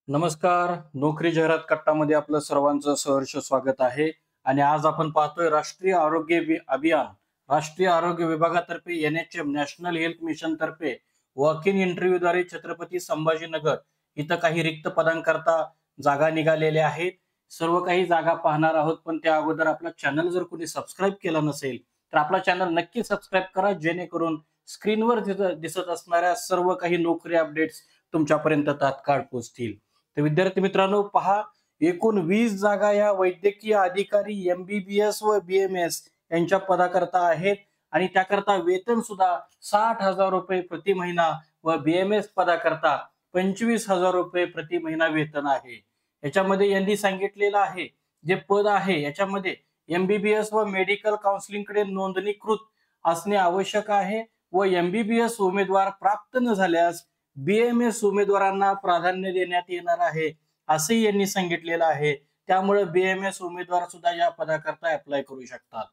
नमस्कार. नोकरी जाहिरात कट्टामध्ये आपलं सर्वांचं सहर्ष स्वागत आहे. आणि आज आपण पाहतोय राष्ट्रीय आरोग्य अभियान, राष्ट्रीय आरोग्य विभागातर्फे NHM नॅशनल हेल्थ मिशन तर्फे वॉक इन इंटरव्ह्यूद्वारे छत्रपती संभाजीनगर इथं काही रिक्त पदांकरता जागा निघालेल्या आहेत. सर्व काही जागा पाहणार आहोत, पण त्या अगोदर आपला चॅनल जर कोणी सबस्क्राईब केला नसेल तर आपला चॅनल नक्की सबस्क्राईब करा, जेणेकरून स्क्रीनवर दिसत असणाऱ्या सर्व काही नोकरी अपडेट्स तुमच्यापर्यंत तात्काळ पोहोचतील. तर विद्यार्थी मित्रांनो पहा, एकूण 20 जागा या वैद्यकीय अधिकारी MBBS व BMS यांच्या पदाकरता आहेत आणि त्याकरता वेतन सुद्धा 60,000 रुपये प्रति महिना व BMS पदाकरता 25,000 रुपये प्रति महिना वेतन आहे. याच्यामध्ये यांनी सांगितलेलं आहे जे पद आहे याच्यामध्ये MBBS व मेडिकल काउन्सिलिंग कडे नोंदणीकृत असणे आवश्यक आहे व MBBS उमेदवार प्राप्त न झाल्यास BMS उमेदवारांना प्राधान्य देण्यात येणार आहे असंही यांनी सांगितलेलं आहे. त्यामुळे BMS उमेदवार सुद्धा या पदाकरता अप्लाय करू शकतात.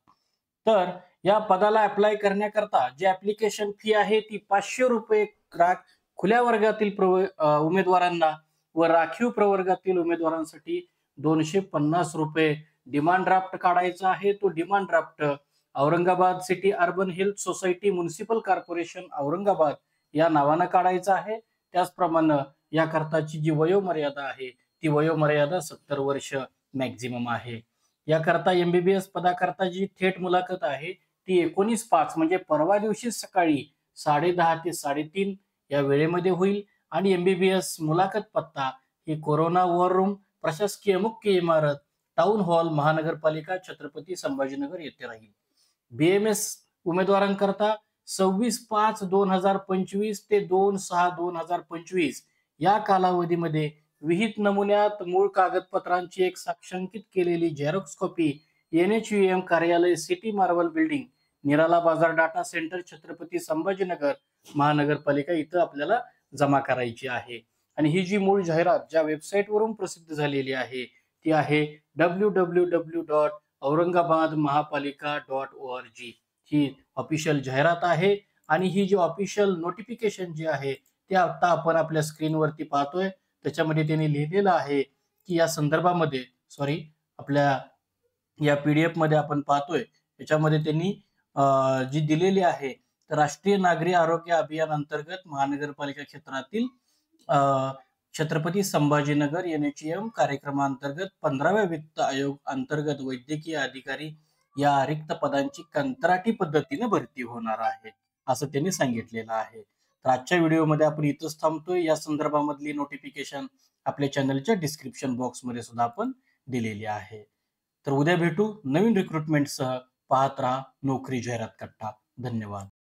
तर या पदाला अप्लाय करण्याकरता जी ऍप्लिकेशन फी आहे ती 500 रुपये खुल्या वर्गातील उमेदवारांना व राखीव प्रवर्गातील उमेदवारांसाठी 250 रुपये डिमांड ड्राफ्ट काढायचा आहे. तो demand draft Aurangabad city urban health society municipal corporation Aurangabad या नावानं काढायचा आहे. त्याचप्रमाणे या करताची जी वयोमर्यादा आहे ती वयोमर्यादा 70 वर्ष मॅक्झिमम आहे. याकरता MBBS पदाकरता जी थेट मुलाखत आहे ती 19/5 म्हणजे परवा दिवशी सकाळी 10:30 ते 3:30 या वेळेमध्ये होईल. आणि MBBS मुलाखत पत्ता ही कोरोना वॉर रूम, प्रशासकीय मुख्य इमारत, टाउन हॉल, महानगरपालिका, छत्रपती संभाजीनगर येथे राहील. BMS उमेदवारांकरता 26/5/2025 ते 2/6/2025 या कालावधीमध्ये विहित नमुन्यात मूळ कागदपत्रांची एक साक्षांकित केलेली झेरॉक्स कॉपी NHUM कार्यालय, सिटी मार्बल बिल्डिंग, निराला बाजार डाटा सेंटर, छत्रपती संभाजीनगर महानगरपालिका इथं आपल्याला जमा करायची आहे. आणि ही जी मूळ जाहिरात ज्या वेबसाईटवरून प्रसिद्ध झालेली आहे ती आहे www.aurangabadmahapalika.org. ही ऑफिशियल जाहिरात आहे. आणि ही जी ऑफिशियल नोटिफिकेशन जी आहे ते आता आपण आपल्या स्क्रीनवरती पाहतोय. त्याच्यामध्ये त्यांनी लिहिलेलं आहे की या संदर्भामध्ये आपल्या या PDF मध्ये आपण पाहतोय त्याच्यामध्ये त्यांनी जी दिलेली आहे तर राष्ट्रीय नागरी आरोग्य अभियान अंतर्गत महानगरपालिका क्षेत्रातील छत्रपती संभाजीनगर NHM कार्यक्रमांतर्गत 15व्या वित्त आयोग अंतर्गत वैद्यकीय अधिकारी या रिक्त पदांची कंत्राटी पद्धतीने भरती होणार आहे असं त्यांनी सांगितलेलं आहे. तर आजच्या व्हिडिओमध्ये आपण इथंच थांबतोय. या संदर्भामधली नोटिफिकेशन आपल्या चॅनलच्या डिस्क्रिप्शन बॉक्समध्ये सुद्धा आपण दिलेली आहे. तर उद्या भेटू नवीन रिक्रुटमेंटसह. पाहत राहा नोकरी जाहिरात कट्टा. धन्यवाद.